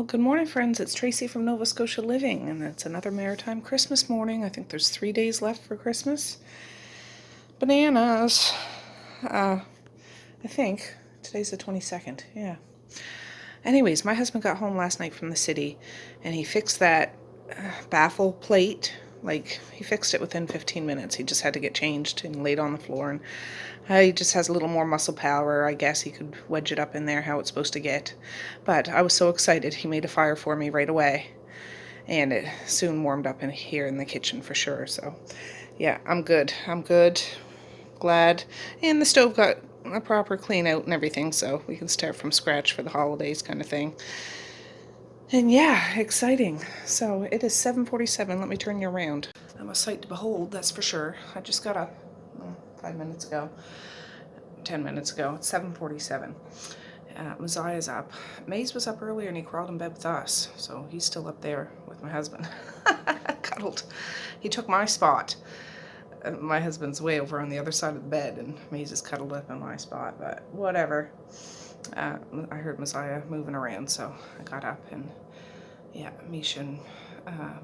Good morning, friends. It's Tracey from Nova Scotia Living, and it's another Maritime Christmas morning. I think there's 3 days left for Christmas. Bananas. I think. Today's the 22nd. Yeah. Anyways, my husband got home last night from the city, and he fixed that baffle plate. Like, he fixed it within 15 minutes. He just had to get changed and laid on the floor, and he just has a little more muscle power. I guess he could wedge it up in there how it's supposed to get. But I was so excited. He made a fire for me right away, and it soon warmed up in here in the kitchen for sure. So, yeah, I'm good. Glad. And the stove got a proper clean out and everything, so we can start from scratch for the holidays kind of thing. And yeah, exciting. So it is 7:47. Let me turn you around. I'm a sight to behold, that's for sure. I just got up 5 minutes ago, 10 minutes ago. It's 7:47. Messiah's up. Maze was up earlier and he crawled in bed with us, so he's still up there with my husband. Cuddled. He took my spot. My husband's way over on the other side of the bed, and Maze is cuddled up in my spot, but whatever. I heard Messiah moving around, so I got up, and yeah, Misha and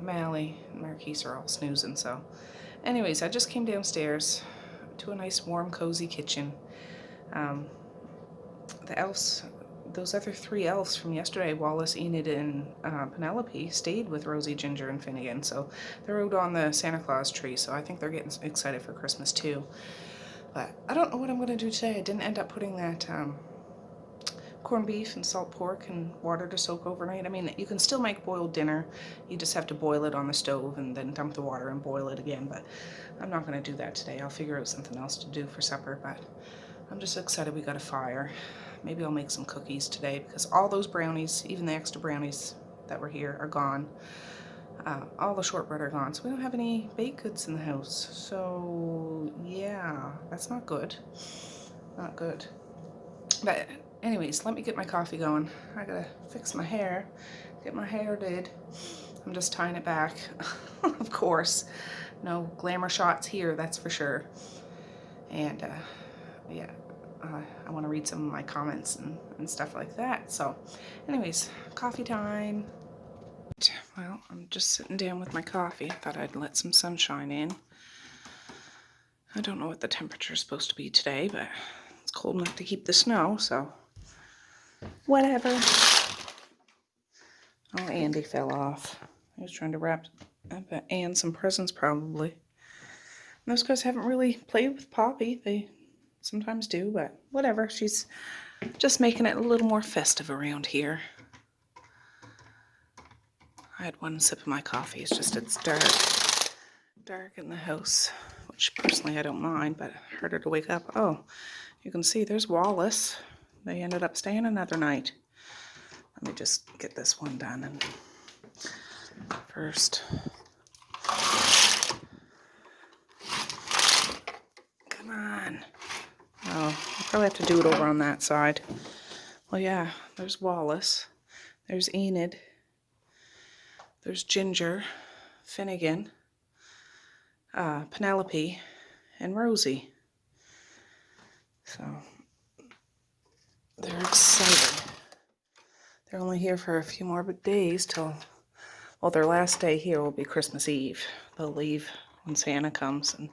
Mally and Marquise are all snoozing. So anyways, I just came downstairs to a nice warm cozy kitchen. The elves, those other 3 elves from yesterday, Wallace, Enid, and Penelope, stayed with Rosie, Ginger, and Finnegan, so they're out on the Santa Claus tree, so I think they're getting excited for Christmas too. But I don't know what I'm going to do today. I didn't end up putting that corned beef and salt pork and water to soak overnight. I mean, you can still make boiled dinner. You just have to boil it on the stove and then dump the water and boil it again, but I'm not going to do that today. I'll figure out something else to do for supper, but I'm just excited we got a fire. Maybe I'll make some cookies today, because all those brownies, even the extra brownies that were here, are gone. All the shortbread are gone, so we don't have any baked goods in the house. So yeah, that's not good. Not good. But anyways, let me get my coffee going. I gotta fix my hair, get my hair did. I'm just tying it back. Of course, no glamour shots here, that's for sure. And yeah, I want to read some of my comments and stuff like that. So anyways, coffee time. Well, I'm just sitting down with my coffee. I thought I'd let some sunshine in. I don't know what the temperature is supposed to be today, but it's cold enough to keep the snow, so whatever. Oh, Andy fell off. He was trying to wrap Anne some presents, probably. And those guys haven't really played with Poppy. They sometimes do, but whatever. She's just making it a little more festive around here. I had one sip of my coffee. It's just it's dark in the house, which personally I don't mind, but harder to wake up. Oh, you can see there's Wallace. They ended up staying another night. Let me just get this one done and first. Come on. Oh, I'll probably have to do it over on that side. Well, yeah, there's Wallace. There's Enid. There's Ginger, Finnegan, Penelope, and Rosie. So they're excited. They're only here for a few more days till, well, their last day here will be Christmas Eve. They'll leave when Santa comes, and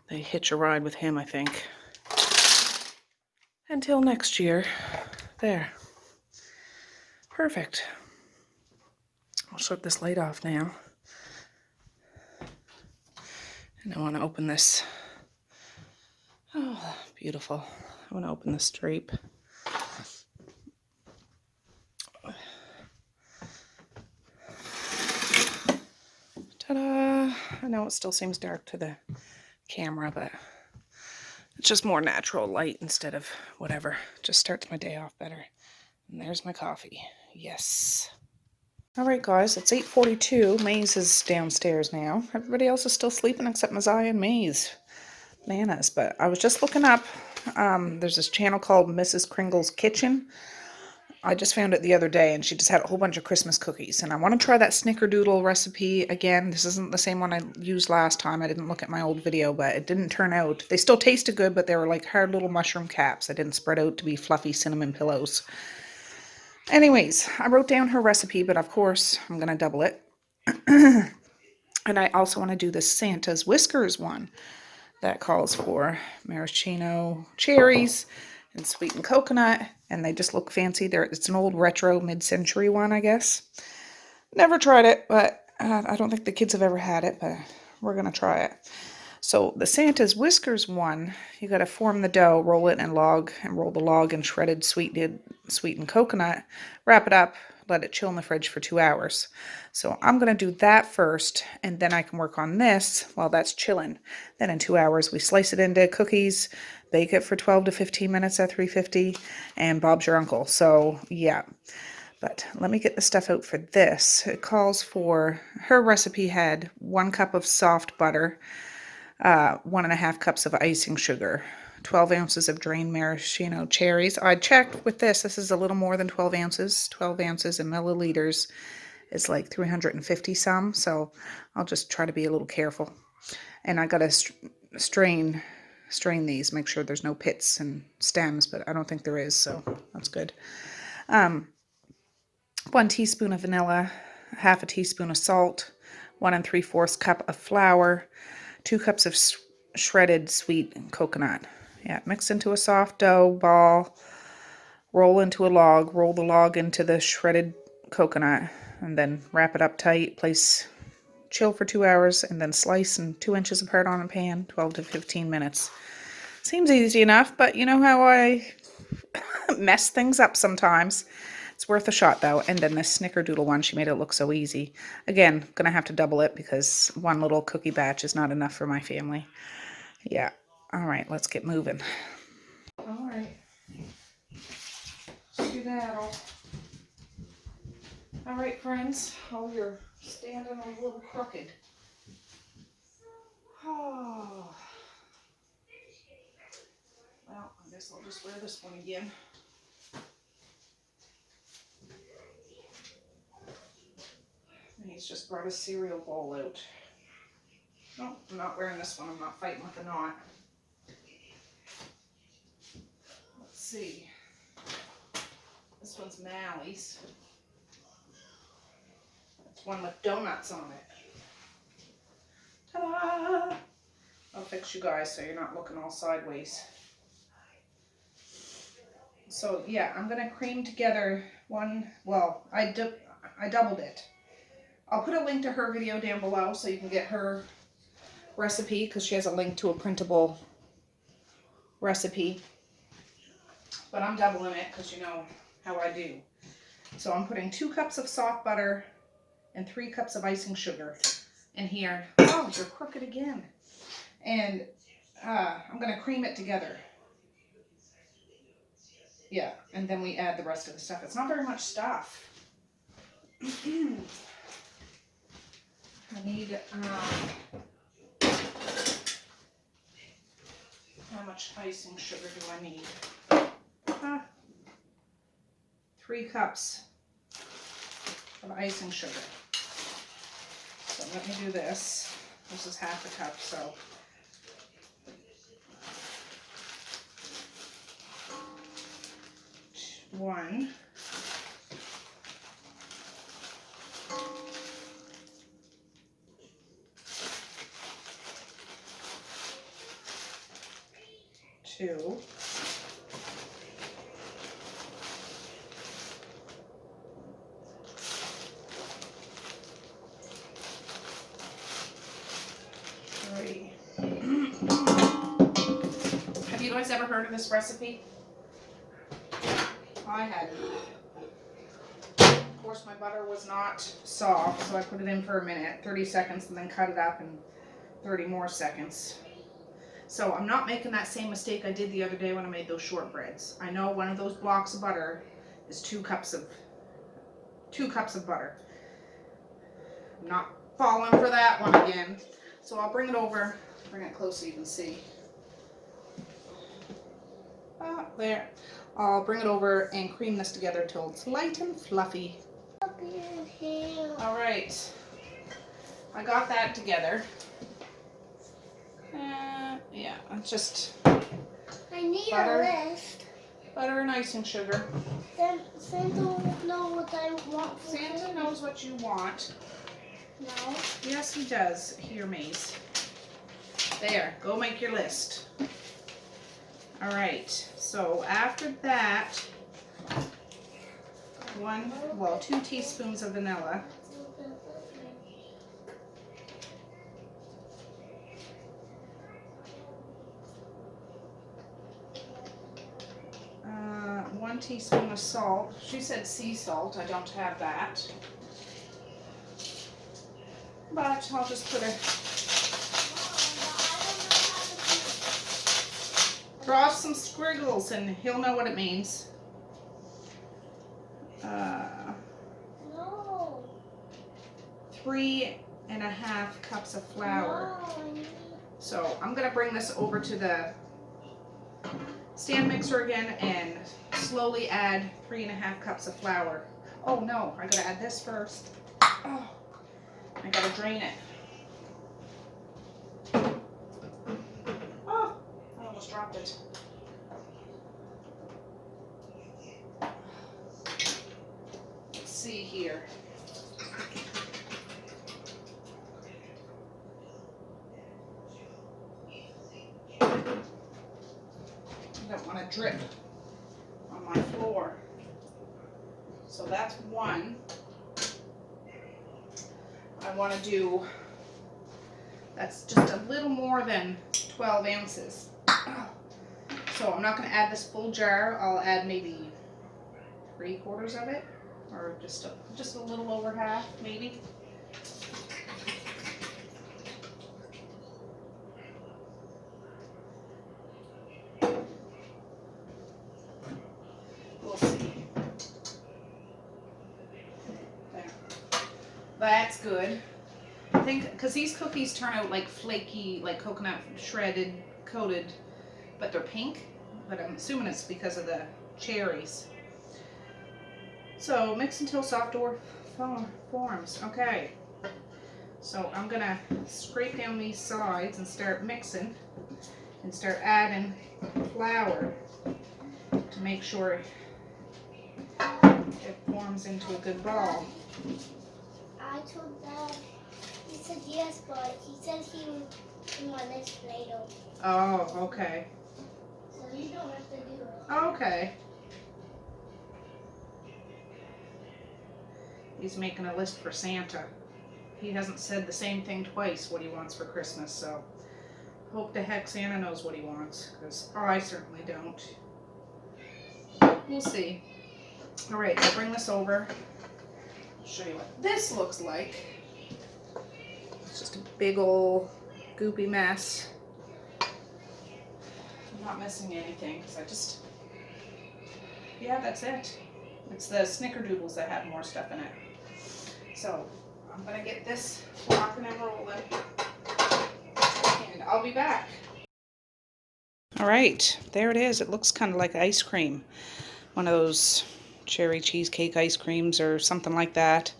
they hitch a ride with him, I think. Until next year. There. Perfect. I'll shut this light off now. And I want to open this. Oh, beautiful. I want to open this drape. Ta-da! I know it still seems dark to the camera, but it's just more natural light instead of whatever. Just starts my day off better. And there's my coffee. Yes. Alright guys, it's 8:42. Maze is downstairs now. Everybody else is still sleeping except Messiah and Maze. Bananas. But I was just looking up. There's this channel called Mrs. Kringles Kitchen. I just found it the other day, and she just had a whole bunch of Christmas cookies. And I want to try that Snickerdoodle recipe again. This isn't the same one I used last time. I didn't look at my old video, but it didn't turn out. They still tasted good, but they were like hard little mushroom caps. I didn't spread out to be fluffy cinnamon pillows. Anyways, I wrote down her recipe, but of course I'm going to double it. And I also want to do the Santa's Whiskers one that calls for maraschino cherries and sweetened coconut, and they just look fancy. It's an old retro mid-century one, I guess. Never tried it, but I don't think the kids have ever had it, but we're going to try it. So the Santa's Whiskers one, you got to form the dough, roll it in log, and roll the log in shredded sweetened coconut, wrap it up, let it chill in the fridge for 2 hours. So I'm going to do that first, and then I can work on this while that's chilling. Then in 2 hours, we slice it into cookies, bake it for 12 to 15 minutes at 350, and Bob's your uncle. So yeah. But let me get the stuff out for this. It calls for, her recipe had 1 cup of soft butter, 1.5 cups of icing sugar, 12 ounces of drained maraschino cherries. I checked with this. This is a little more than 12 ounces. 12 ounces in milliliters is like 350 some. So I'll just try to be a little careful. And I got to strain these, make sure there's no pits and stems, but I don't think there is. So that's good. 1 teaspoon of vanilla, 1/2 teaspoon of salt, 1 3/4 cup of flour, 2 cups of shredded sweet coconut. Yeah, mix into a soft dough ball, roll into a log, roll the log into the shredded coconut, and then wrap it up tight, chill for 2 hours, and then slice in 2 inches apart on a pan, 12 to 15 minutes. Seems easy enough, but you know how I mess things up sometimes. It's worth a shot though. And then the Snickerdoodle one, she made it look so easy. Again, gonna have to double it because 1 little cookie batch is not enough for my family. Yeah. All right, let's get moving. All right. Skedaddle. All right, friends. Oh, you're standing a little crooked. Oh. Well, I guess I'll just wear this one again. And he's just brought his cereal bowl out. No, I'm not wearing this one. I'm not fighting with the knot. Let's see. This one's Mally's. It's one with donuts on it. Ta-da! I'll fix you guys so you're not looking all sideways. So yeah, I'm gonna cream together I doubled it. I'll put a link to her video down below so you can get her recipe because she has a link to a printable recipe. But I'm doubling it because you know how I do. So I'm putting 2 cups of soft butter and 3 cups of icing sugar in here. Oh, you're crooked again. And I'm gonna cream it together. Yeah, and then we add the rest of the stuff. It's not very much stuff. I need, how much icing sugar do I need? 3 cups of icing sugar. So let me do this. This is 1/2 cup, so. One. 2. 3. Have you guys ever heard of this recipe? I hadn't. Of course, my butter was not soft, so I put it in for a minute, 30 seconds, and then cut it up in 30 more seconds. So I'm not making that same mistake I did the other day when I made those shortbreads. I know one of those blocks of butter is 2 cups of butter. I'm not falling for that one again. So I'll bring it over, bring it close so you can see. There. I'll bring it over and cream this together till it's light and fluffy. All right. I got that together. Yeah, it's just I need butter. a list. Butter and icing sugar. Then Santa will know what I want. Santa knows what you want. No. Yes, he does. Here, Maze. There, go make your list. All right, so after that, 2 teaspoons of vanilla. Uh, 1 teaspoon of salt. She said sea salt. I don't have that. But I'll just put a... Draw some squiggles and he'll know what it means. No. 3.5 cups of flour. No. So I'm gonna bring this over to the stand mixer again and slowly add 3.5 cups of flour. Oh no, I gotta add this first. Oh, I gotta drain it. Oh, I almost dropped it. Let's see here. I don't want to drip on my floor. So that's 1. I want to do, that's just a little more than 12 ounces. So I'm not going to add this full jar. I'll add maybe 3/4 of it, or just a little over half, maybe. We'll see. There. That's good. I think, because these cookies turn out like flaky, like coconut shredded, coated, but they're pink. But I'm assuming it's because of the cherries. So mix until soft dough forms. Okay. So I'm gonna scrape down these sides and start mixing and start adding flour to make sure it forms into a good ball. I told Dad. He said yes, but he said he wanted Play-Doh. Oh, okay. So you don't have to do it. Okay. He's making a list for Santa. He hasn't said the same thing twice, what he wants for Christmas, so hope to heck Santa knows what he wants, because I certainly don't. We'll see. All right, I'll bring this over. I'll show you what this looks like. It's just a big old goopy mess. I'm not missing anything, because yeah, that's it. It's the Snickerdoodles that have more stuff in it. So I'm gonna get this rocking and rolling, and I'll be back. All right, there it is. It looks kind of like ice cream. One of those cherry cheesecake ice creams or something like that.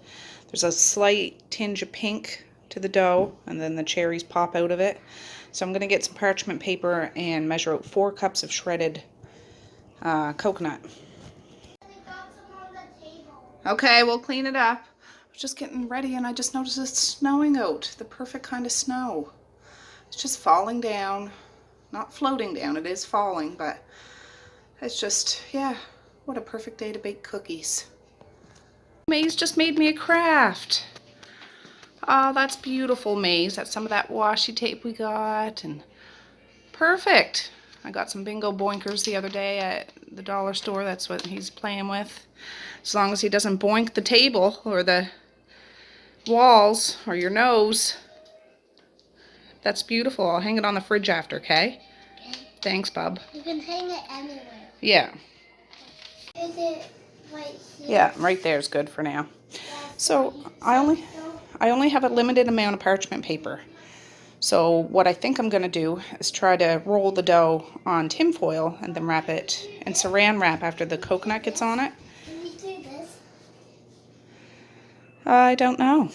There's a slight tinge of pink to the dough, and then the cherries pop out of it. So I'm gonna get some parchment paper and measure out 4 cups of shredded coconut. Okay, we'll clean it up. I was just getting ready and I just noticed it's snowing out. The perfect kind of snow. It's just falling down. Not floating down, it is falling, but it's just, yeah, what a perfect day to bake cookies. Maze just made me a craft. Oh, that's beautiful, Maze. That's some of that washi tape we got, and perfect. I got some bingo boinkers the other day at the dollar store. That's what he's playing with. As long as he doesn't boink the table or the walls or your nose. That's beautiful. I'll hang it on the fridge after, okay? Okay. Thanks, Bub. You can hang it anywhere. Yeah. Is it right here? Yeah, right there is good for now. So I only have a limited amount of parchment paper. So what I think I'm going to do is try to roll the dough on tin foil and then wrap it in saran wrap after the coconut gets on it. Can we do this? I don't know.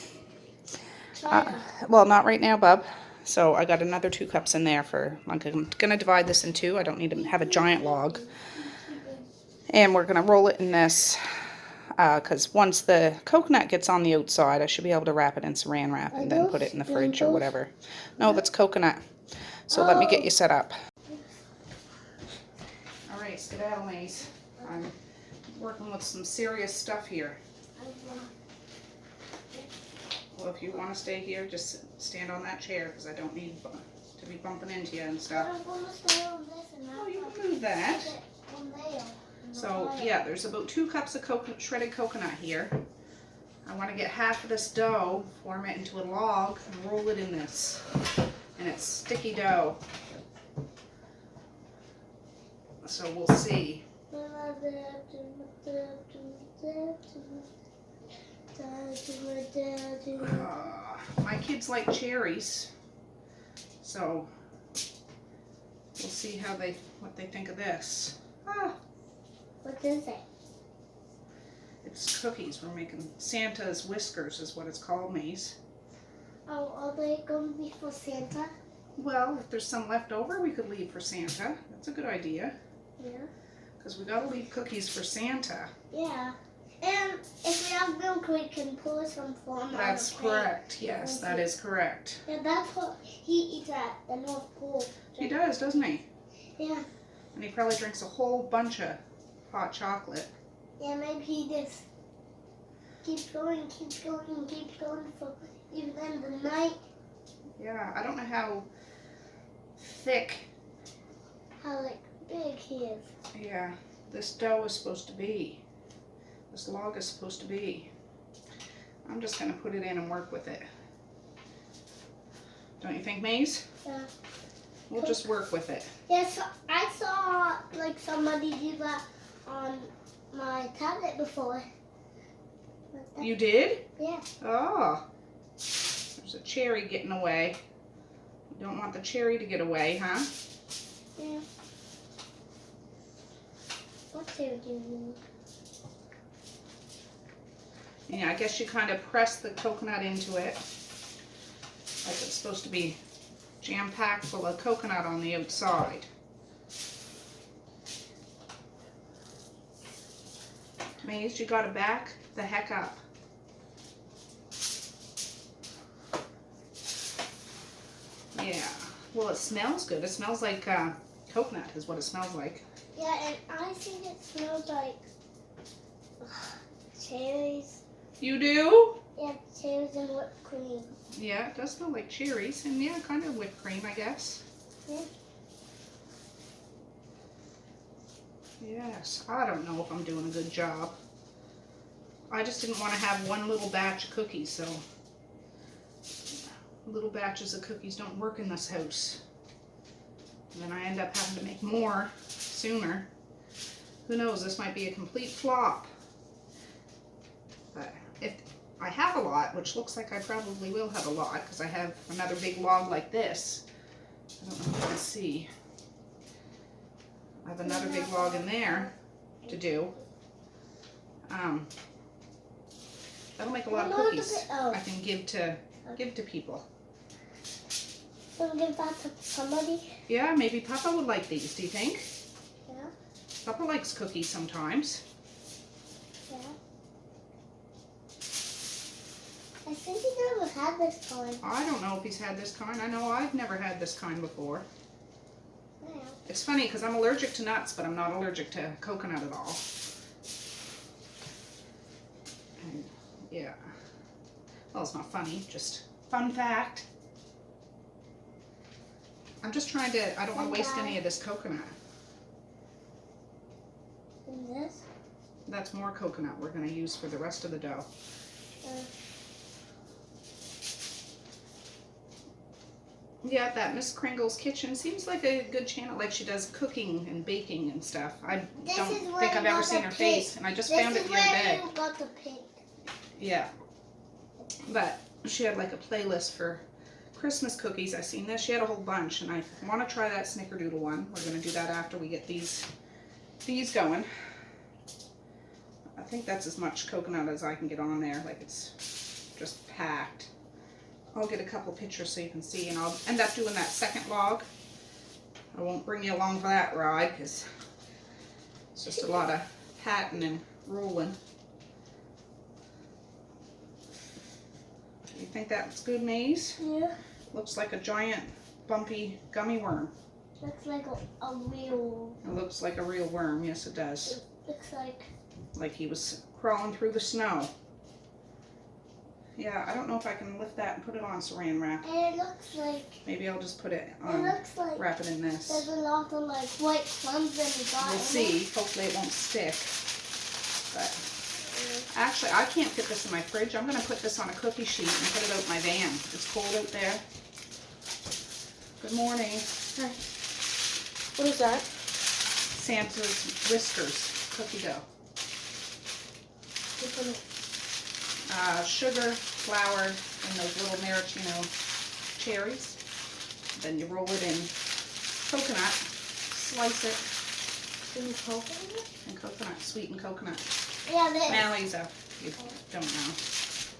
Try Well, not right now, Bub. So I got another 2 cups in there for, I'm going to divide this in 2. I don't need to have a giant log. And we're going to roll it in this, because once the coconut gets on the outside, I should be able to wrap it in saran wrap and then put it in the fridge or whatever. No, that's coconut. So let me get you set up. All right, skedaddle maze. I'm working with some serious stuff here. Well, if you want to stay here, just stand on that chair, because I don't need to be bumping into you and stuff. I'm going to stay on this and Oh, you can move that. So yeah, there's about 2 cups of shredded coconut here. I want to get half of this dough, form it into a log, and roll it in this. And it's sticky dough. So we'll see. My kids like cherries, so we'll see what they think of this. What is it? It's cookies. We're making Santa's Whiskers is what it's called, Maze. Oh, are they going to be for Santa? Well, if there's some left over, we could leave for Santa. That's a good idea. Yeah. Because we gotta leave cookies for Santa. Yeah. And if we have milk, we can pour some for him. That's correct. Yes, that is correct. Yeah, that's what he eats at the North Pole. He does, doesn't he? Yeah. And he probably drinks a whole bunch of hot chocolate. Yeah, maybe he just keeps going for even in the night. Yeah, I don't know how thick. How big he is. Yeah, this dough is supposed to be. This log is supposed to be. I'm just gonna put it in and work with it. Don't you think, Maze? Yeah. We'll just work with it. Yeah, so I saw somebody do that on my tablet before. You did? Yeah. Oh. There's a cherry getting away. You don't want the cherry to get away, huh? Yeah. What cherry do you need? Yeah, I guess you kind of press the coconut into it. Like it's supposed to be jam-packed full of coconut on the outside. Maze, you gotta back the heck up. Yeah. Well, it smells good. It smells like coconut is what it smells like. Yeah, and I think it smells like cherries. You do? Yeah, cherries and whipped cream. Yeah, it does smell like cherries, and yeah, kind of whipped cream, I guess. Yeah. Yes, I don't know if I'm doing a good job. I just didn't want to have one little batch of cookies, so little batches of cookies don't work in this house. And then I end up having to make more sooner. Who knows, this might be a complete flop. But if I have a lot, which looks like I probably will have a lot, because I have another big log like this. I don't know if you can see. I have another big log in there to do. That'll make a lot of cookies. I can give to people. So give that to somebody? Yeah, maybe Papa would like these, do you think? Yeah. Papa likes cookies sometimes. Yeah. I think he never had this kind. I don't know if he's had this kind. I know I've never had this kind before. Yeah. It's funny because I'm allergic to nuts, but I'm not allergic to coconut at all. And yeah. Well, it's not funny, just fun fact. I'm just trying to, I don't want to waste any of this coconut. And this? That's more coconut we're going to use for the rest of the dough. Yeah, that Miss Kringles Kitchen seems like a good channel. Like she does cooking and baking and stuff. I don't think I've ever seen her face, and I just found it the other day. This is where you got the pink. Yeah, but she had like a playlist for Christmas cookies. I seen this. She had a whole bunch, and I want to try that Snickerdoodle one. We're gonna do that after we get these going. I think that's as much coconut as I can get on there. Like it's just packed. I'll get a couple pictures so you can see, and I'll end up doing that second log. I won't bring you along for that ride because it's just a lot of patting and rolling. You think that's good, Maze? Yeah. Looks like a giant, bumpy, gummy worm. Looks like a real. It looks like a real worm. Yes, it does. It looks Like he was crawling through the snow. Yeah, I don't know if I can lift that and put it on saran wrap. And it looks like. Maybe I'll just put it It on, looks like. wrap it in this. There's a lot of like white crumbs in the bottom. We'll see. Hopefully it won't stick. But actually, I can't fit this in my fridge. I'm going to put this on a cookie sheet and put it out in my van. It's cold out there. Good morning. Hi. What is that? Santa's Whiskers cookie dough. Sugar, flour, and those little maraschino cherries. Then you roll it in coconut, slice it. In coconut? And coconut, sweetened coconut. Yeah, this. Mally's a, you don't know.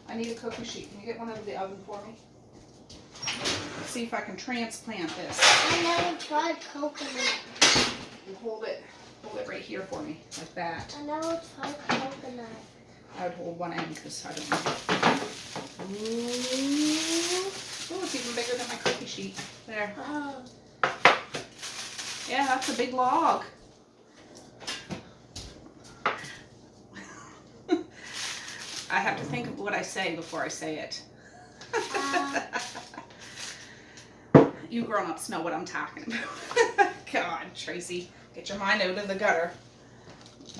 I need a cookie sheet. Can you get one out of the oven for me? Let's see if I can transplant this. I never tried coconut. You hold it right here for me, like that. I never tried coconut. I would hold one end because I don't know. Ooh, it's even bigger than my cookie sheet. There. Oh. Yeah, that's a big log. I have to think of what I say before I say it. You grown-ups know what I'm talking about. God, Tracy, get your mind out of the gutter.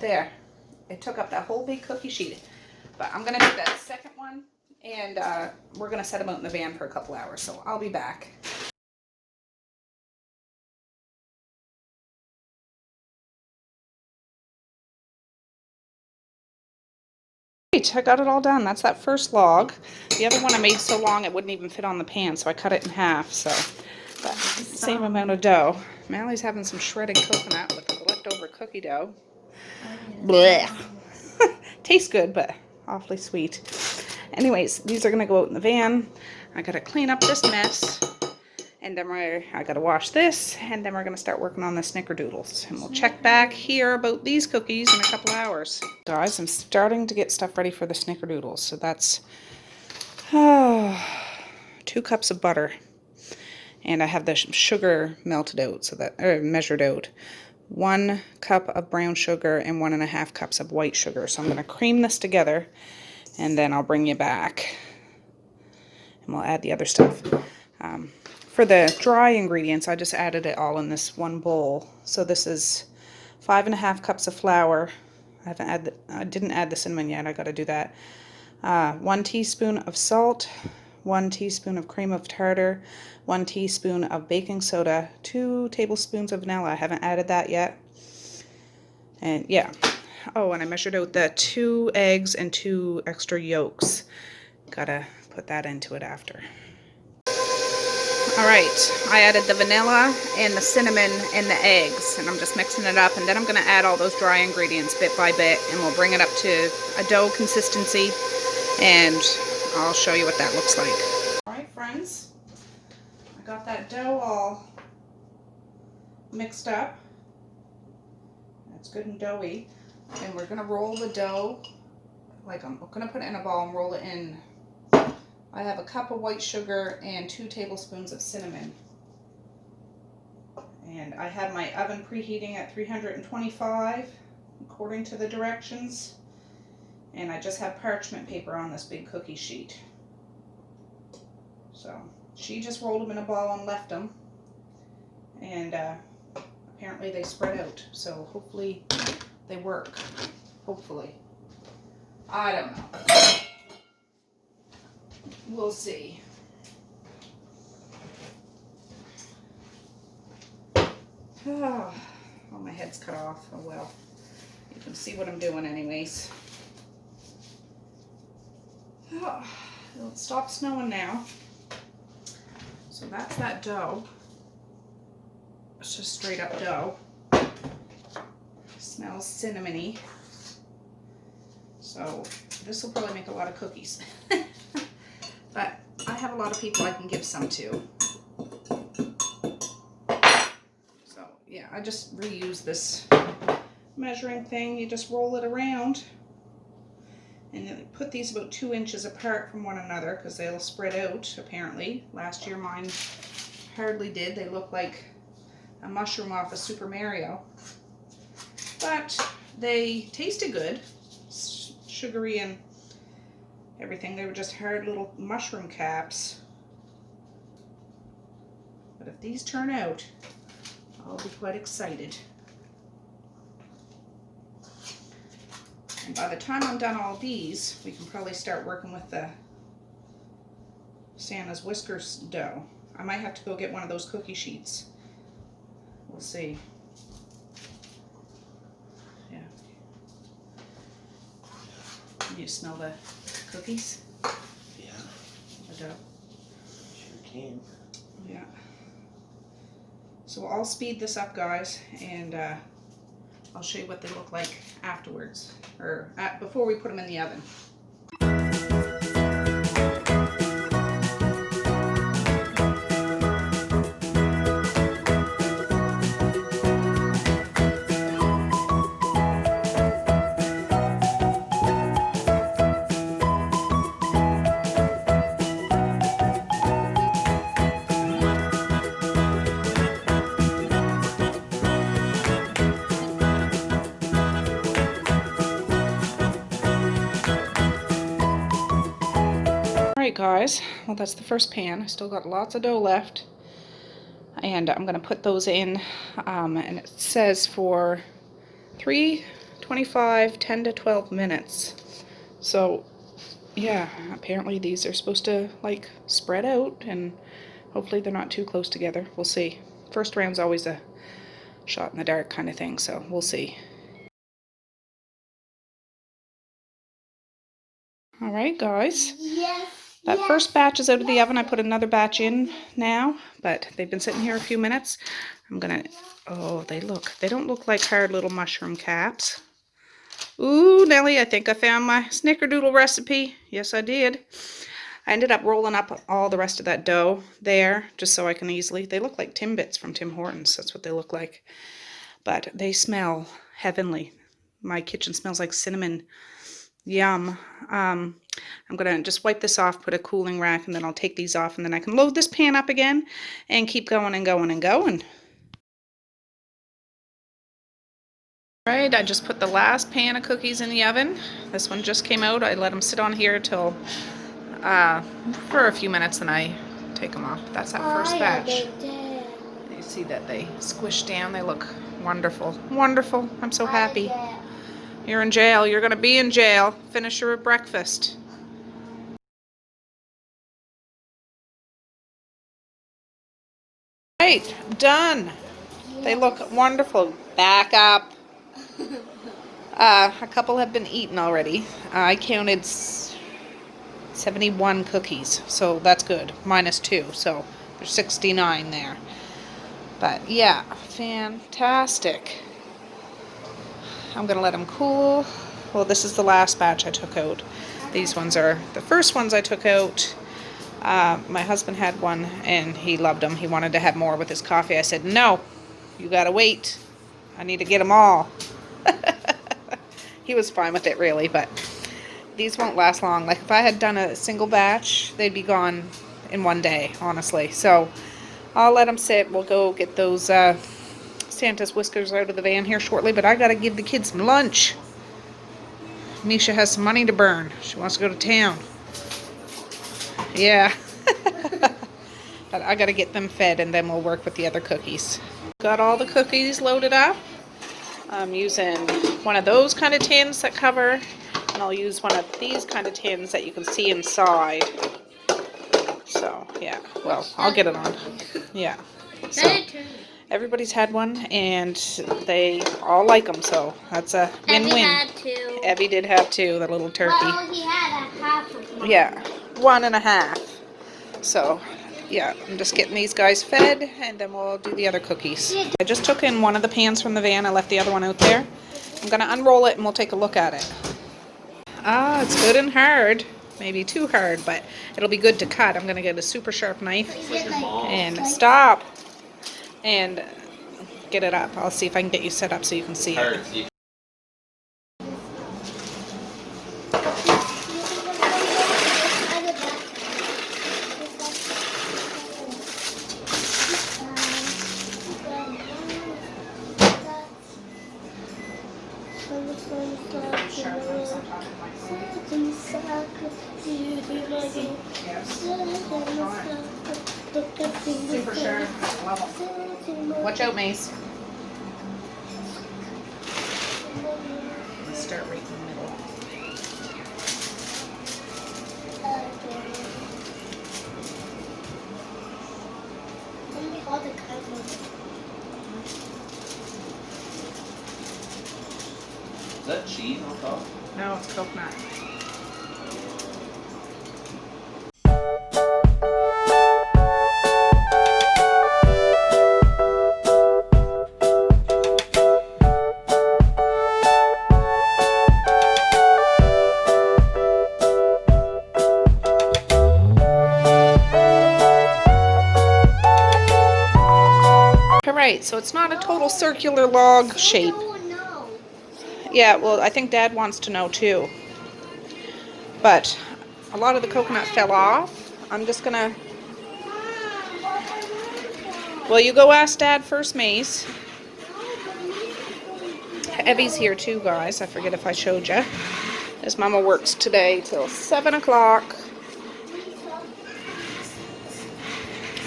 There. It took up that whole big cookie sheet. But I'm going to do that second one, and we're going to set them out in the van for a couple hours, so I'll be back. Great, I got it all done. That's that first log. The other one I made so long it wouldn't even fit on the pan, so I cut it in half. So, but same amount of dough. Mally's having some shredded coconut with the leftover cookie dough. Blech. Tastes good, but awfully sweet. Anyways, these are gonna go out in the van. I gotta clean up this mess, and then I gotta wash this, and then we're gonna start working on the snickerdoodles. And we'll check back here about these cookies in a couple hours. Guys, I'm starting to get stuff ready for the snickerdoodles. So that's 2 cups of butter, and I have the sugar melted out, so that measured out. 1 cup of brown sugar and 1.5 cups of white sugar. So I'm going to cream this together, and then I'll bring you back and we'll add the other stuff. For the dry ingredients, I just added it all in this one bowl. So this is 5.5 cups of flour. I didn't add the cinnamon yet. I got to do that. 1 teaspoon of salt, 1 teaspoon of cream of tartar, 1 teaspoon of baking soda, 2 tablespoons of vanilla. I haven't added that yet. And yeah. Oh, and I measured out the 2 eggs and 2 extra yolks. Gotta put that into it after. Alright, I added the vanilla and the cinnamon and the eggs, and I'm just mixing it up, and then I'm going to add all those dry ingredients bit by bit, and we'll bring it up to a dough consistency, and I'll show you what that looks like. Alright friends, I got that dough all mixed up. It's good and doughy, and we're going to roll the dough, like I'm going to put it in a ball and roll it in. I have a cup of white sugar and 2 tablespoons of cinnamon. And I have my oven preheating at 325 according to the directions. And I just have parchment paper on this big cookie sheet. So she just rolled them in a ball and left them. And apparently they spread out. So hopefully they work. Hopefully. I don't know. We'll see. Oh, my head's cut off. Oh well. You can see what I'm doing anyways. Oh, it'll stop snowing now. So that's that dough. It's just straight up dough. Smells cinnamony. So this will probably make a lot of cookies. But I have a lot of people I can give some to. So yeah, I just reuse this measuring thing. You just roll it around. And then put these about 2 inches apart from one another because they'll spread out, apparently. Last year mine hardly did. They look like a mushroom off of Super Mario. But they tasted good. Sugary and everything. They were just hard little mushroom caps. But if these turn out, I'll be quite excited. And by the time I'm done all these, we can probably start working with the Santa's Whiskers dough. I might have to go get one of those cookie sheets. We'll see. Yeah. Can you smell the cookies? Yeah. The dough? Sure can. Yeah. So I'll speed this up, guys, and I'll show you what they look like afterwards, or before we put them in the oven. Alright guys, well that's the first pan. I still got lots of dough left. And I'm going to put those in, and it says for 325, 10 to 12 minutes. So yeah, apparently these are supposed to like spread out and hopefully they're not too close together. We'll see. First round's always a shot in the dark kind of thing, so we'll see. Alright guys. Yes. That first batch is out of the oven. I put another batch in now, but they've been sitting here a few minutes. I'm gonna, oh, they don't look like hard little mushroom caps. Ooh, Nelly, I think I found my Snickerdoodle recipe. Yes, I did. I ended up rolling up all the rest of that dough there, just so I can easily, they look like Timbits from Tim Hortons. That's what they look like. But they smell heavenly. My kitchen smells like cinnamon. Yum. I'm going to just wipe this off, put a cooling rack, and then I'll take these off, and then I can load this pan up again and keep going and going and going. Alright, I just put the last pan of cookies in the oven. This one just came out. I let them sit on here till for a few minutes, and I take them off. That's that first batch. You see that they squish down. They look wonderful. Wonderful. I'm so happy. You're in jail. You're going to be in jail. Finish your breakfast. Right, done. They look wonderful. Back up. A couple have been eaten already. I counted 71 cookies, so that's good. Minus 2, so there's 69 there. But yeah, fantastic. I'm gonna let them cool. Well, this is the last batch I took out. These ones are the first ones I took out. My husband had one and he loved them. He wanted to have more with his coffee. I said, no, you gotta wait. I need to get them all. He was fine with it really, but these won't last long. Like if I had done a single batch, they'd be gone in one day, honestly. So I'll let them sit. We'll go get those Santa's Whiskers out of the van here shortly, but I gotta give the kids some lunch. Misha has some money to burn. She wants to go to town. Yeah. But I gotta get them fed and then we'll work with the other cookies. Got all the cookies loaded up. I'm using one of those kind of tins that cover, and I'll use one of these kind of tins that you can see inside. So, yeah. Well, I'll get it on. Yeah. So, everybody's had one, and they all like them, so that's a win-win. Evie had two. Evie did have two, the little turkey. Well, he had a half of one. Yeah, 1.5. So, yeah, I'm just getting these guys fed, and then we'll do the other cookies. I just took in one of the pans from the van. I left the other one out there. I'm going to unroll it, and we'll take a look at it. Ah, it's good and hard. Maybe too hard, but it'll be good to cut. I'm going to get a super sharp knife and stop and get it up. I'll see if I can get you set up so you can see it. Super sure. Love them. Watch out, Mace. Let's start right in the middle. Is that cheese on top? No, it's coconut. Alright, so it's not a total circular log shape. Yeah, well, I think Dad wants to know too. But a lot of the coconut fell off. I'm just gonna... Well, you go ask Dad first, Mace. Evie's here too, guys. I forget if I showed you. His mama works today till 7 o'clock.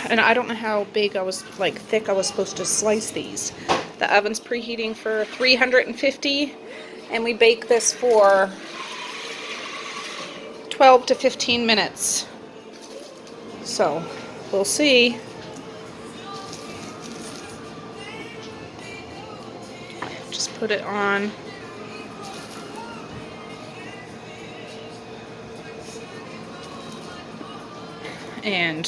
And I don't know how big I was, like thick I was supposed to slice these. The oven's preheating for 350, and we bake this for 12 to 15 minutes. So, we'll see. Just put it on. And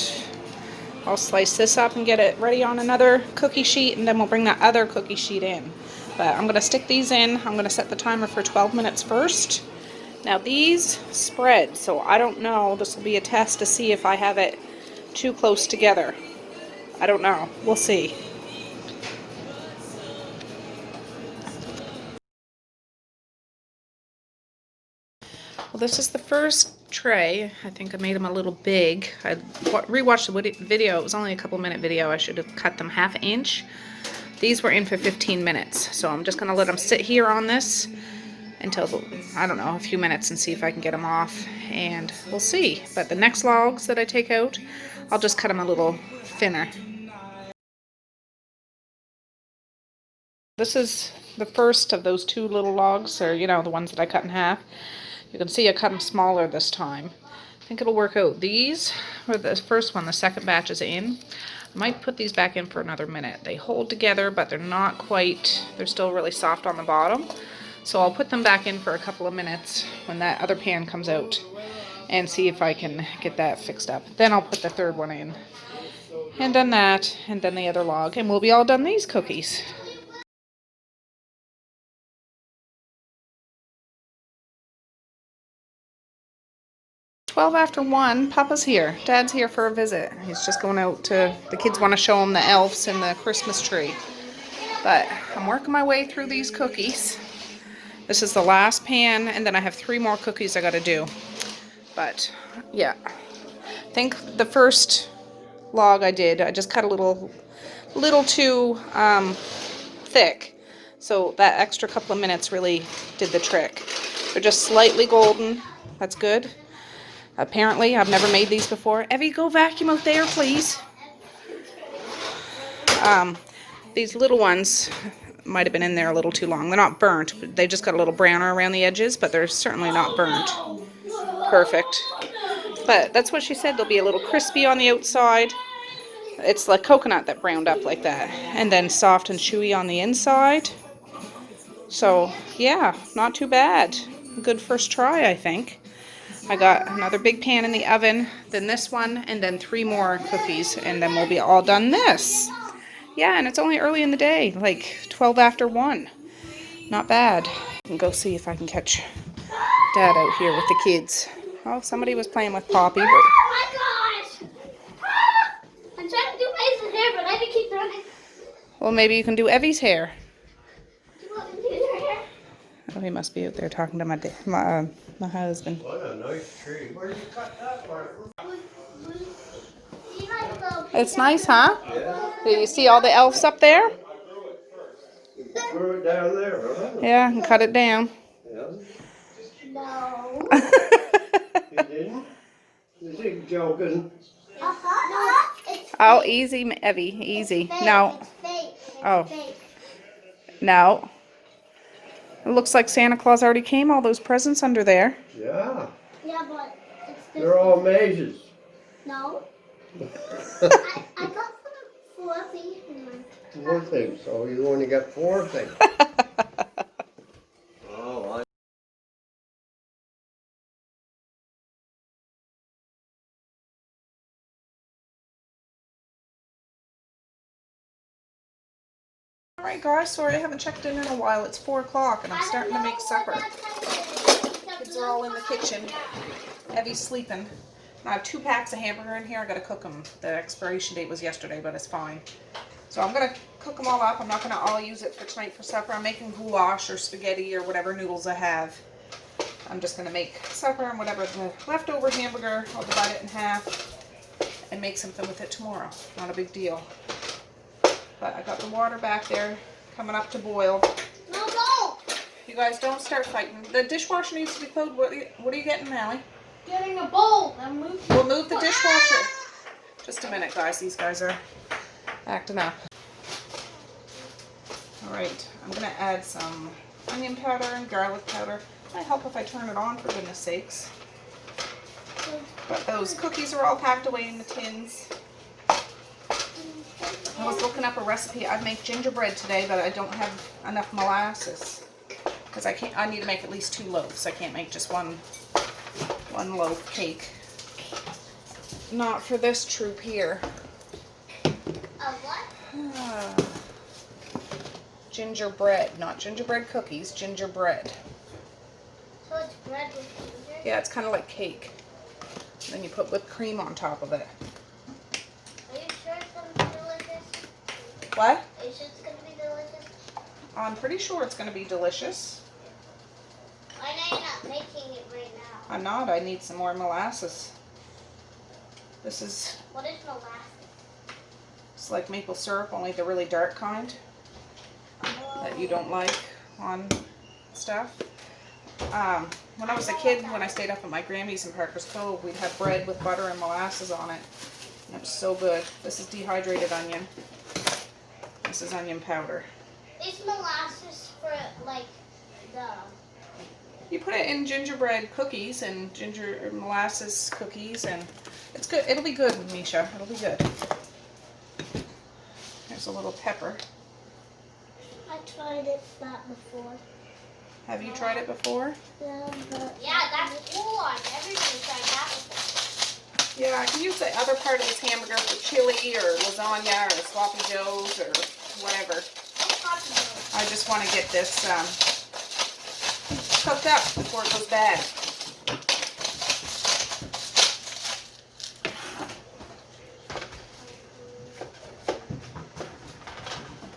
I'll slice this up and get it ready on another cookie sheet, and then we'll bring that other cookie sheet in. But I'm going to stick these in. I'm going to set the timer for 12 minutes first. Now these spread, so I don't know. This will be a test to see if I have it too close together. I don't know. We'll see. Well, this is the first tray. I think I made them a little big. I rewatched the video. It was only a couple-minute video. I should have cut them 1/2 inch. These were in for 15 minutes. So I'm just going to let them sit here on this until, I don't know, a few minutes and see if I can get them off. And we'll see. But the next logs that I take out, I'll just cut them a little thinner. This is the first of those 2 little logs, or, you know, the ones that I cut in half. You can see I cut them smaller this time. I think it'll work out. These were the first one, the second batch is in. I might put these back in for another minute. They hold together, but they're not quite, they're still really soft on the bottom. So I'll put them back in for a couple of minutes when that other pan comes out and see if I can get that fixed up. Then I'll put the third one in. And then that, and then the other log, and we'll be all done these cookies. 12 after 1, Papa's here. Dad's here for a visit. He's just going out to, the kids want to show him the elves and the Christmas tree. But I'm working my way through these cookies. This is the last pan, and then I have 3 more cookies I got to do. But, yeah. I think the first log I did, I just cut a little too thick. So that extra couple of minutes really did the trick. They're just slightly golden. That's good. Apparently, I've never made these before. Evie, go vacuum out there, please. These little ones might have been in there a little too long. They're not burnt. They just got a little browner around the edges, but they're certainly not burnt. Perfect. But that's what she said. They'll be a little crispy on the outside. It's like coconut that browned up like that. And then soft and chewy on the inside. So, yeah, not too bad. Good first try, I think. I got another big pan in the oven, then this one, and then 3 more cookies, and then we'll be all done this. Yeah, and it's only early in the day, like 12 after 1. Not bad. I can go see if I can catch Dad out here with the kids. Oh, somebody was playing with Poppy. But... Oh my gosh! I'm trying to do Mace's hair, but I keep running. Well, maybe you can do Evie's hair. Do you want me to do your hair? Oh, he must be out there talking to my husband. What a nice tree. Where did you cut that part? It's nice, huh? Yeah. Do you see all the elves up there? grew it down there, huh? Yeah, and cut it down. Yeah. No. You didn't? You think joking? No, it's Oh, fake. easy, Evie, easy. It's fake. No, It's fake. It's Oh. fake. no. It looks like Santa Claus already came, all those presents under there. Yeah. Yeah, but it's this. They're all mazes. No. I got some fluffy one. 4 things. So you only got 4 things. Oh, Alright guys, sorry I haven't checked in a while. It's 4 o'clock and I'm starting to make supper. Kids are all in the kitchen. Evie's sleeping. I have 2 packs of hamburger in here. I gotta cook them. The expiration date was yesterday, but it's fine. So I'm gonna cook them all up. I'm not gonna all use it for tonight for supper. I'm making goulash or spaghetti or whatever noodles I have. I'm just gonna make supper and whatever the leftover hamburger, I'll divide it in half and make something with it tomorrow. Not a big deal. But I got the water back there coming up to boil. No, don't. You guys don't start fighting. The dishwasher needs to be closed. What are you getting, Allie? Getting a bowl and move. We'll move the dishwasher. Just a minute, guys. These guys are acting up. Alright, I'm going to add some onion powder and garlic powder. Might help if I turn it on, for goodness sakes. But those cookies are all packed away in the tins. I was looking up a recipe. I'd make gingerbread today, but I don't have enough molasses. Because I need to make at least 2 loaves. I can't make just one loaf cake. Not for this troop here. A what? Gingerbread, not gingerbread cookies, gingerbread. So it's bread with ginger? Yeah, it's kind of like cake. Then you put whipped cream on top of it. Are you sure it's going to be delicious? What? Are you sure it's going to be delicious? I'm pretty sure it's going to be delicious. I know you're not making it right now. I'm not. I need some more molasses. This is What is molasses? it's like maple syrup, only the really dark kind that you don't like on stuff. When I was a kid, when I stayed up at my Grammy's in Parker's Cove, we'd have bread with butter and molasses on it. And it was so good. This is dehydrated onion. This is onion powder. Is molasses for like the... You put it in gingerbread cookies and molasses cookies, and it's good. It'll be good, Misha. It'll be good. There's a little pepper. I tried that before. Have you tried it before? Yeah, that's cool. Everybody tried that before. Yeah, I can use the other part of this hamburger for chili or lasagna or sloppy joes or whatever. I just want to get this cooked up before it goes bad.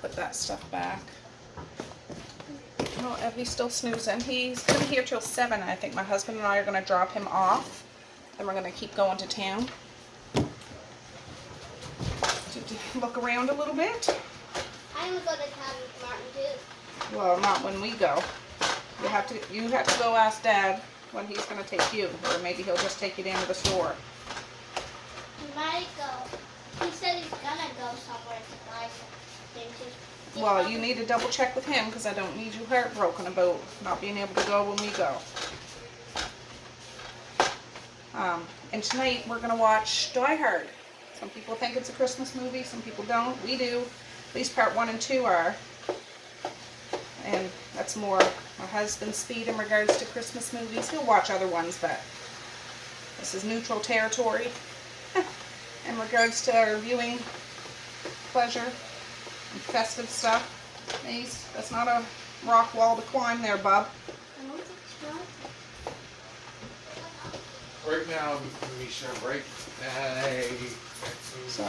Put that stuff back. Oh, Evie's still snoozing. He's going to be here till 7. I think my husband and I are going to drop him off. Then we're going to keep going to town. To look around a little bit. I'm going to go to town with Martin too. Well, not when we go. You have to go ask Dad when he's going to take you. Or maybe he'll just take you down to the store. He might go. He said he's going to go somewhere to buy some things. Well, you need to double check with him because I don't need you heartbroken about not being able to go when we go. And tonight we're going to watch Die Hard. Some people think it's a Christmas movie, some people don't. We do. At least part 1 and 2 are. And that's more my husband's speed in regards to Christmas movies. He'll watch other ones, but this is neutral territory in regards to our viewing pleasure and festive stuff. Maze, that's not a rock wall to climb there, bub. I don't think so. Right now, Misha, right? So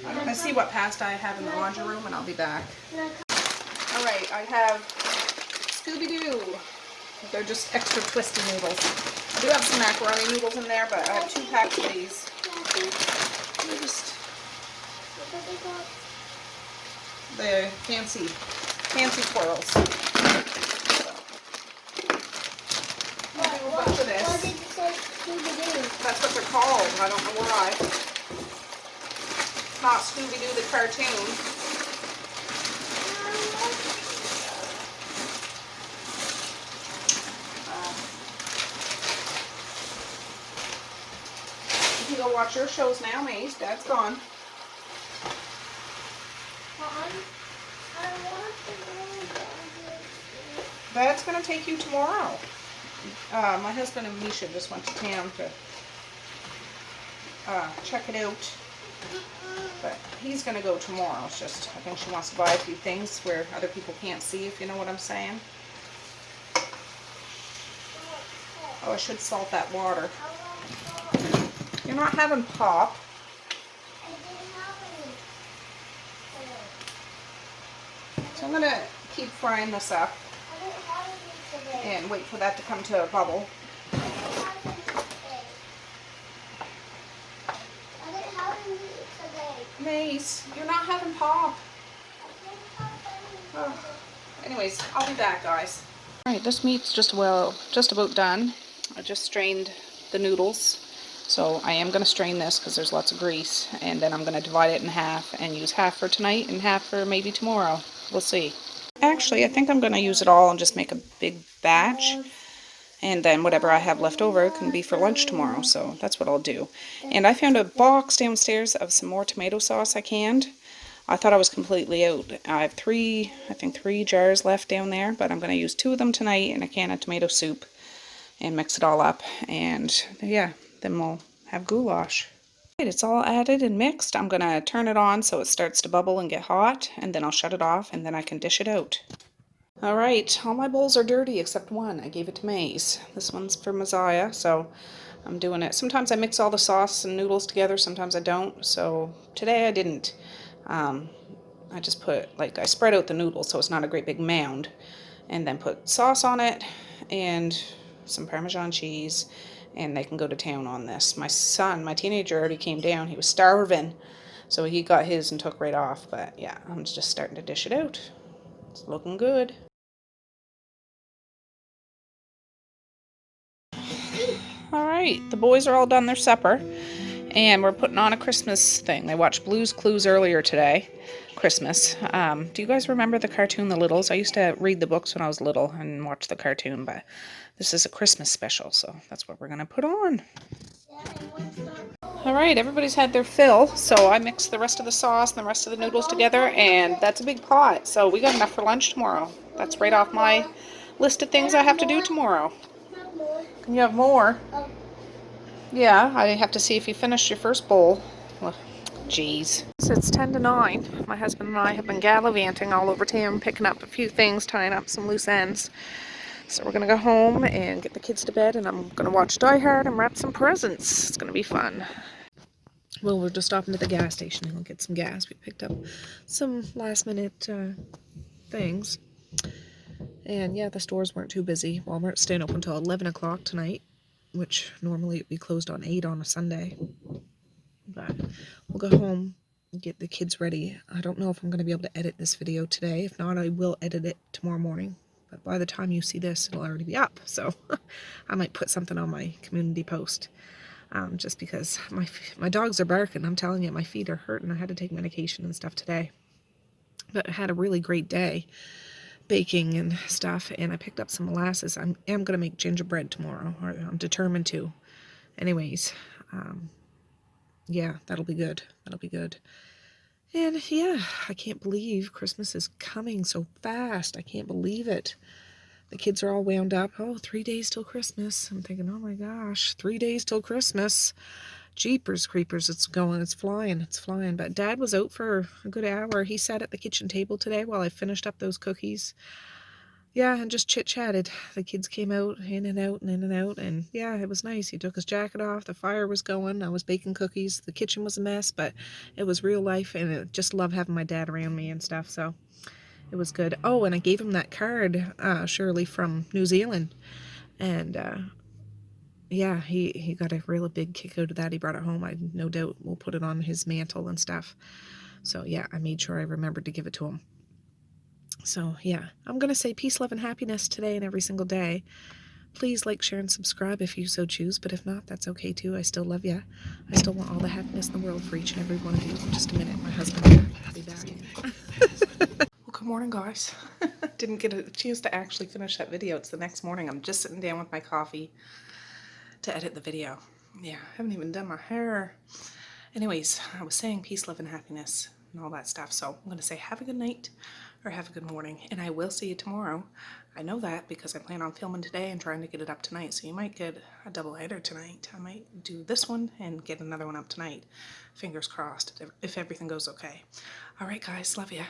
I'm going to see what pasta I have in the laundry room and I'll be back. Alright, I have Scooby-Doo. They're just extra twisty noodles. I do have some macaroni noodles in there, but I have 2 packs of these. They're just the fancy fancy twirls. So, we'll do a bunch of Why this. did you say Scooby-Doo? That's what they're called. I don't know why. It's not Scooby-Doo the cartoon. You can go watch your shows now, Mace. Dad's gone. I want to go. Dad's gonna take you tomorrow. My husband and Misha just went to town to check it out. But he's gonna go tomorrow. It's just, I think she wants to buy a few things where other people can't see, if you know what I'm saying. Oh, I should salt that water. You're not having pop. So I'm gonna keep frying this up and wait for that to come to a bubble. Mace, you're not having pop. Oh. Anyways, I'll be back, guys. Alright, this meat's just about done. I just strained the noodles. So I am going to strain this because there's lots of grease. And then I'm going to divide it in half and use half for tonight and half for maybe tomorrow. We'll see. Actually, I think I'm going to use it all and just make a big batch. And then whatever I have left over can be for lunch tomorrow. So that's what I'll do. And I found a box downstairs of some more tomato sauce I canned. I thought I was completely out. I have three jars left down there. But I'm going to use 2 of them tonight in a can of tomato soup. And mix it all up. And yeah, then we'll have goulash. It's all added and mixed. I'm going to turn it on so it starts to bubble and get hot. And then I'll shut it off and then I can dish it out. Alright, all my bowls are dirty except one. I gave it to Maze. This one's for Messiah, so I'm doing it. Sometimes I mix all the sauce and noodles together, sometimes I don't. So today I didn't. I just put, I spread out the noodles so it's not a great big mound. And then put sauce on it and some Parmesan cheese. And they can go to town on this. My son, my teenager, already came down. He was starving. So he got his and took right off. But yeah, I'm just starting to dish it out. It's looking good. Alright, the boys are all done their supper, and we're putting on a Christmas thing. They watched Blue's Clues earlier today, Christmas. Do you guys remember the cartoon The Littles? I used to read the books when I was little and watch the cartoon, but this is a Christmas special, so that's what we're going to put on. Alright, everybody's had their fill, so I mixed the rest of the sauce and the rest of the noodles together, and that's a big pot, so we got enough for lunch tomorrow. That's right off my list of things I have to do tomorrow. Can you have more? Yeah, I have to see if you finished your first bowl. Well, jeez. So it's 10 to 9. My husband and I have been gallivanting all over town, picking up a few things, tying up some loose ends. So we're going to go home and get the kids to bed, and I'm going to watch Die Hard and wrap some presents. It's going to be fun. Well, we're just stopping at the gas station and we'll get some gas. We picked up some last minute things. And yeah, the stores weren't too busy. Walmart's staying open until 11 o'clock tonight, which normally it'd be closed on 8 on a Sunday. But we'll go home and get the kids ready. I don't know if I'm going to be able to edit this video today. If not, I will edit it tomorrow morning. But by the time you see this, it'll already be up. So I might put something on my community post. Just because my dogs are barking. I'm telling you, my feet are hurting. I had to take medication and stuff today. But I had a really great day baking and stuff, and I picked up some molasses. I am going to make gingerbread tomorrow, or I'm determined to. Anyways, yeah, that'll be good. That'll be good. And yeah, I can't believe Christmas is coming so fast. I can't believe it. The kids are all wound up. Oh, 3 days till Christmas. I'm thinking, oh my gosh, 3 days till Christmas. Jeepers creepers, it's flying. But Dad was out for a good hour. He sat at the kitchen table today while I finished up those cookies. Yeah, and just chit-chatted. The kids came out, in and out, and yeah, it was nice. He took his jacket off, the fire was going, I was baking cookies, the kitchen was a mess, but it was real life, and I just love having my dad around me and stuff, so it was good. Oh, and I gave him that card, Shirley, from New Zealand, and yeah, he got a real big kick out of that. He brought it home. I no doubt will put it on his mantle and stuff. So yeah, I made sure I remembered to give it to him. So, yeah, I'm going to say peace, love, and happiness today and every single day. Please like, share, and subscribe if you so choose, but if not, that's okay too. I still love you. I still want all the happiness in the world for each and every one of you. In just a minute, my husband will be back. Well, good morning, guys. Didn't get a chance to actually finish that video. It's the next morning. I'm just sitting down with my coffee to edit the video. Yeah, I haven't even done my hair. Anyways, I was saying peace, love, and happiness and all that stuff. So I'm going to say have a good night or have a good morning, and I will see you tomorrow. I know that because I plan on filming today and trying to get it up tonight. So you might get a double header tonight. I might do this one and get another one up tonight. Fingers crossed if everything goes okay. All right, guys. Love ya.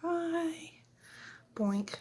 Bye. Boink.